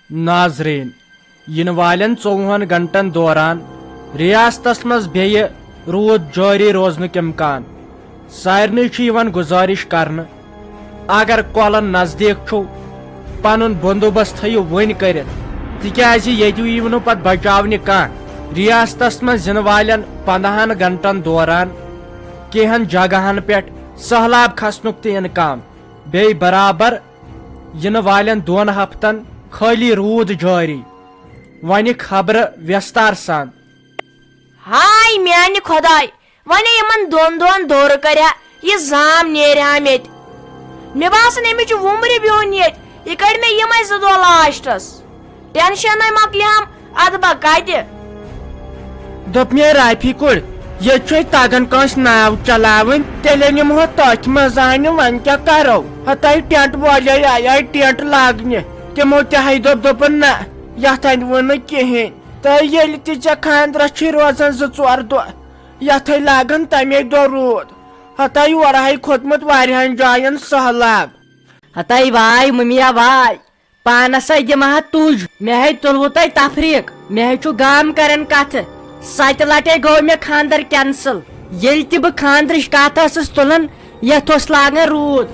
ناظرین ین والن 24 گھنٹن دوران ریاستس مز بیٚیہِ روٗد جٲری روزنُک امکان سارنٕے چھُ یِوان گُزٲرِش کرنہٕ اگر کۄلن نزدیٖک چھُو پنُن بندوبست تھٲیِو وۄنۍ کٔرِتھ تِکیازِ ییٚتہِ یِیِو نہٕ پتہٕ بچاونہِ کانٛہہ ریاستس منٛز یِنہٕ والٮ۪ن 15 گھنٹن دوران کینٛہن جگہن پٮ۪ٹھ سہلاب کھسنُک تہِ اِنکام بیٚیہِ برابر یِنہٕ والٮ۪ن 2 ہفتن خٲلی روٗد جٲری وۄنہِ خبرٕ ویستار سان ہاے میانہِ خۄداے وۄنۍ یِمن 2 دۄہن دورٕ کریا یہِ زام نیرِہا مےٚ مےٚ باسان أمِس چھُ وُمرِ بِہُن ییٚتہِ یہِ کڑِ مےٚ یِمے 2 دۄہ لاسٹس ٹینشنٕے مۄکلِہم ادٕ بہ کتہِ دوٚپ مےٚ رافی کوٚر ییٚتہِ چھُ تگان کٲنٛسہِ ناو چلاوٕنۍ تیٚلے نِمہو تٔتھۍ منٛز آنہِ وۄنۍ کیٛاہ کرو ہتاے ٹینٹ وٲلے آیے ٹینٹ لاگنہِ تِمو تہِ دوٚپُن نہ یتھ اندِوٕ نہٕ کِہینۍ تہٕ ییٚلہِ تہِ ژےٚ خاندرس چھُے روزان 2-4 دۄہ یتھے لاگان تمے دۄہ روٗد ہتاے یورٕ کھوٚتمُت واریاہن جاین سہلاب ہتاے واے مٔمیا واے پانس دِمہا تُج مےٚ تُلوٕ تۄہہِ تفریٖق مےٚ چھُ گام کران کتھٕ 7 لٹے گوٚو مےٚ خاندر کینسل ییٚلہِ تہِ بہٕ خاندرٕچ کتھ ٲسٕس تُلان یتھ اوس لاگان روٗد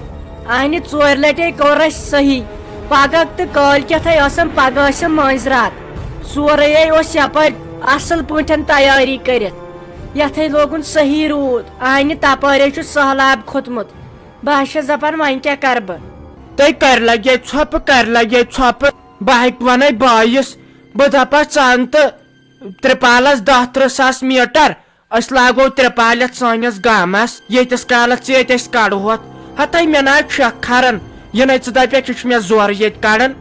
انہِ 4 لٹے کوٚر اسہِ صحیح پگہہ تہٕ کٲلکیتھے ٲسم پگہہ ٲسم مٲنٛزِ راتھ سورُے اوس یپٲرۍ اصل پٲٹھۍ تیٲری کٔرِتھ یتھے لوگُن صحیح روٗد انہِ تپٲرے چھُ سہلاب کھوٚتمُت بہٕ چھس دپان وۄنۍ کیٛاہ کرٕ بہٕ تُہۍ کر لگے ژھۄپہٕ بہٕ ہیٚکہِ ونے بٲیِس بہٕ دپس ژٕ تہٕ ترپالس 10-13 ساس میٖٹر أسۍ لاگو ترپال یتھ سٲنِس گامس ییٖتِس کالس ژٕ ییٚتہِ أسۍ کڑہوتھ ہتاے مےٚ نہ چھکھ کھران یِنَے ژٕ دپکھ یہِ چھُ مےٚ زورٕ ییٚتہِ کڑان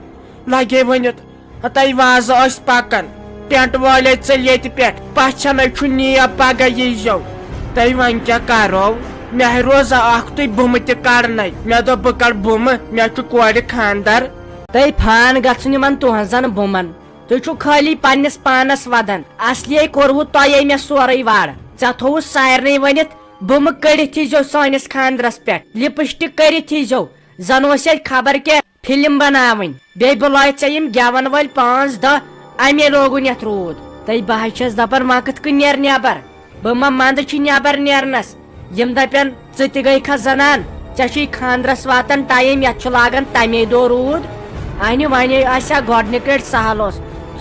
لگے ؤنِتھ ہتاے وازٕ ٲسۍ پکان ٹینٹ وٲلے ژٔلۍ ییٚتہِ پٮ۪ٹھ پچھنٕے چھُ نیب پگہہ ییٖزیو تُہۍ وۄنۍ کیٛاہ کرو مےٚ روزا اکھ تُہۍ بُمہٕ تہِ کڑنَے مےٚ دوٚپ بہٕ کڑٕ بُمہٕ مےٚ چھُ کورِ خاندر تۄہہِ فان گژھُن یِمن تُہنٛزن بُمن تُہۍ چھُو خٲلی پننِس پانس ودان اصلیے کوٚروٕ تۄہے مےٚ سورُے وارٕ ژےٚ تھووُتھ سارنٕے ؤنِتھ بُمہٕ کٔڑِتھ ییٖزیو سٲنِس خاندرس پٮ۪ٹھ لپسٹک کٔرِتھ ییٖزیو زن اوس ییٚتہِ خبر کیٛاہ فلم بناوٕنۍ بیٚیہِ بُلٲے ژےٚ یِم گٮ۪ون وٲلۍ 5-10 امے لوگُن یتھ روٗد تہٕ بہٕ چھس دپان وۄنۍ کِتھ کٔنۍ نیر نٮ۪بر بہٕ ما منٛدٕ چھِ نٮ۪بر نیرنس یِم دپن ژٕ تہِ گٔے کھا زنان ژےٚ چھُے خاندرس واتان ٹایم یتھ چھُ لاگان تمے دۄہ روٗد انہِ وۄنۍ آسہِ ہا گۄڈنِکۍ لٹہِ سہل اوس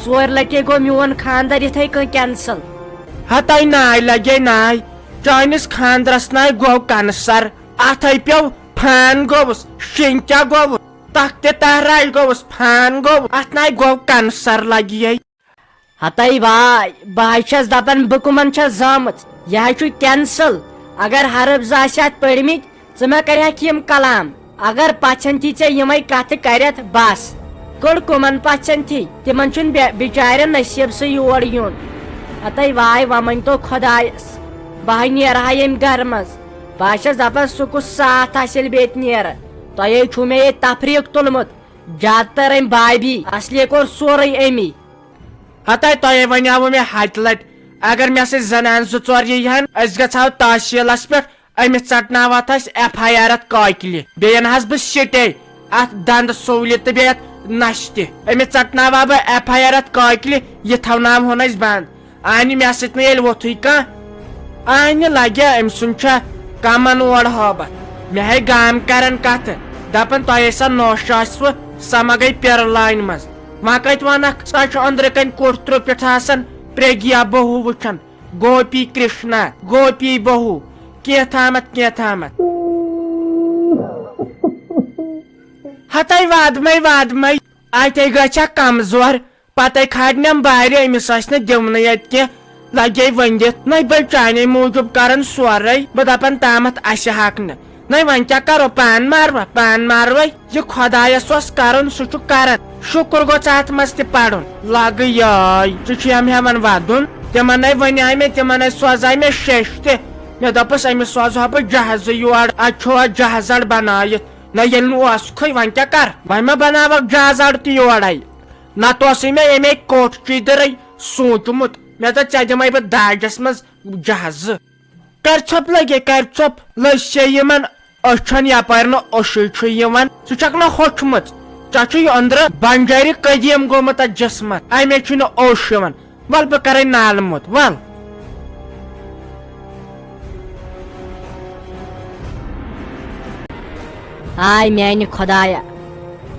4 لٹے گوٚو میون خاندر یِتھے کٔنۍ کینسل ہتاے ناے لگے ناے چٲنِس خاندرس ناے گوٚو کنسر اتھے پیٚو فان گوٚوُس شِنگ کیٛاہ گوٚوُس تختہِ تہراش گوٚوُس فان گوٚو اتھ ناے گوٚو کنسر لگیے ہتاے واے بہٕ چھس دپان بہٕ کٕمن چھس زامٕژ یہِ چھُ کینسل اگر حرف آسہِ اتھ پٔرمٕتۍ ژٕ مہ کرہکھ یِم کلام اگر پژھنتھی ژےٚ یِمے کتھٕ کرٮ۪تھ بس کٔڑ کٕمن پژھنتھی تِمن چھُنہٕ بِچارٮ۪ن نصیٖبسٕے یور یُن ہتاے واے وۄنۍ مٲنۍتو خۄدایس بہٕ نیرہا ییٚمہِ گرٕ منٛز بہٕ چھس دپان سُہ کُس ساتھ آسہِ ییٚلہِ بہٕ ییٚتہِ نیرٕ تۄہے چھُو مےٚ ییٚتہِ تفریٖق تُلمُت زیادٕ تر أمۍ بابی اصلیے کوٚر سورُے أمی ہتاے تۄہے ونیاوٕ مےٚ 100 لٹہِ اگر مےٚ سۭتۍ زنان 2-4 ییٖہن أسۍ گژھہو تحصیلس پٮ۪ٹھ أمِس ژٹناوتھ أسۍ FIR اتھ کاکلہِ بیٚیہِ انہٕ حظ بہٕ سِٹے اتھ دنٛدٕ سوٗلہِ تہٕ بیٚیہِ اتھ نشہِ تہِ أمِس ژٹناوہا بہٕ FIR اتھ کاکلہِ یہِ تھاوناوہون أسۍ بنٛد انہِ مےٚ سۭتۍ نہٕ ییٚلہِ ووٚتھُے کانٛہہ انہِ لگہِ أمۍ سُنٛد چھا کمن اور ہٲبتھ مےٚ گام کران کتھٕ دپان تۄہے سۄ نوٚش آسوٕ سۄ ما گٔے پِرٕ لانہِ منٛز وۄنۍ کتہِ ونکھ سۄ چھُ أنٛدرٕ کنہِ کوٹھرو پٮ۪ٹھ آسان پرٛگیا بہوٗ وٕچھان گوپی کرشنا گوپی بہوٗ کینٛہہ تھامتھ ہتاے وادمے اتے گژھِ کمزور پتے کھاڑنم بارِ أمِس آسہِ نہٕ دِونٕے ییٚتہِ کینٛہہ لگے ؤنِتھ نَے بہٕ چانے موٗجوٗب کران سورُے بہٕ دپان تامتھ اسہِ حق نہٕ نَے وۄنۍ کیٛاہ کرو پان ماروے یہِ خۄدایس اوس کرُن سُہ چھُ کران شُکر گوٚژھ اتھ منٛز تہِ پرُن لگہٕ یٲے ژٕ چھُیم ہٮ۪وان ودُن تِمن ونے مےٚ تِمن سوزاے مےٚ شیٚش تہِ مےٚ دوٚپُس أمِس سوزہا بہٕ جہازٕ یور اتہِ چھُ اتھ جہاز اڈٕ بنٲیِتھ نہ ییٚلہِ نہٕ اوسکھٕے وۄنۍ کیٛاہ کر وۄنۍ ما بناوکھ جہاز اڈٕ تہِ یورے نتہٕ اوسُے مےٚ اَمے کوٹھچی دٕرے سوٗنچمُت مےٚ دوٚپ ژےٚ دِمے بہٕ داجس منٛز جہازٕ کر ژھۄپ لٔج سے یِمن أچھن یپٲرۍ نہٕ اوٚشُے چھُ یِوان ژٕ چھکھ نہ ہوٚچھمٕژ چچو اندر بنجاری قدیم گومت جسمت امے چھ اوش یوان ول بہ کرے نال موت ول آے میانہ خدایا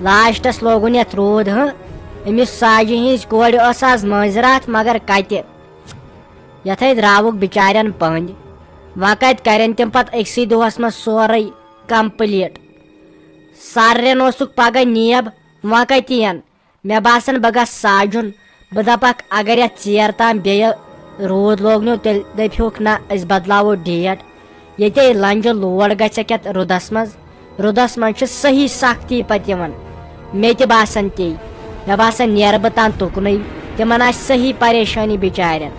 لاسٹس لوگن یتھ رود امس ساجہ ہز کورِ ٲس آز مٲنزراتھ مگر کتہ یتھے درٛاوُکھ بچارین پٔنٛدۍ وۄنۍ کتہِ کرن تِم پتہٕ أکسٕے دۄہس منٛز سورُے کمپلیٹ سارنٕے اوسُکھ پگہہ نیب وۄنۍ کتہِ یِن مےٚ باسان بہٕ گژھٕ ساجُن بہٕ دپکھ اگر یتھ ژیر تام بیٚیہِ روٗد لوگنو تیٚلہِ دٔپہوکھ نہ أسۍ بدلاوو ڈیٹ ییٚتے لنجہِ لوڑ گژھکھ یتھ رُدس منٛز چھِ صحیح سختی پتہٕ یِوان مےٚ تہِ باسان تی مےٚ باسان نیرٕ بہٕ تان تُکنُے تِمن آسہِ صحیح پریشٲنی بچارین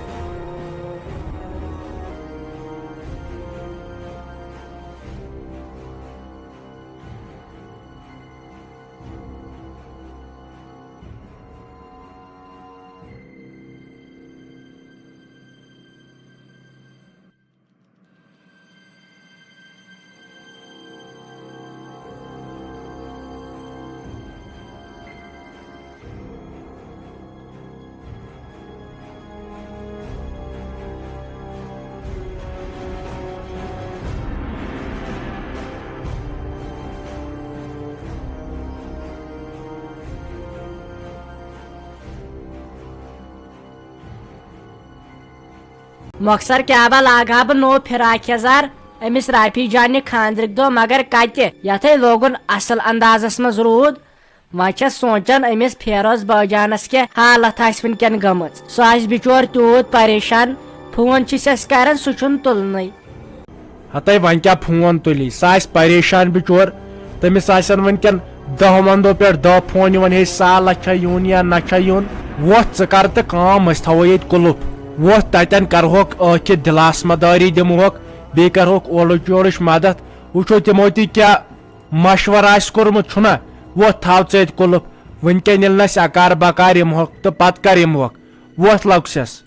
مۄخصر کیاہ با لاگہا بہٕ نوٚو فراق یزار أمِس رافی جانہِ خاندرٕکۍ دۄہ مگر کتہِ یتھے لوگُن اصل اندازس منٛز روٗد وۄنۍ چھس سونچان أمِس فیروز بٲجانس کیاہ حالت آسہِ وُنکٮ۪ن گٔمٕژ سُہ آسہِ بچور تیوٗت پریشان فون چھِسس کران سُہ چھُنہٕ تُلنٕے ہتے ون کیا فون تُلی سہ آسہِ پریشان بچور تٔمِس آسن ونکٮ۪ن دہ وندو پٮ۪ٹھ دہ فون یِوان ہے سالہ چھا یُن یا نہ چھا یُن وۄتھ ژٕ کر تہٕ کٲم أسۍ تھاوو ییٚتہِ کُلُف وۄتھ تتٮ۪ن کرہوکھ ٲکھِتھ دِلاس مداری دِمہوکھ بیٚیہِ کرہوکھ اولٕچ یورٕچ مدد وٕچھو تِمو تہِ کیاہ مشور آسہِ کوٚرمُت چھُنہ وۄتھ تھاو ژٕ ییٚتہِ کُلُف وٕنکٮ۪ن ییٚلہِ نہٕ أسۍ اکار بکار یِمہوکھ تہٕ پتہٕ کر یِمہوکھ وۄتھ لۄکسٮ۪س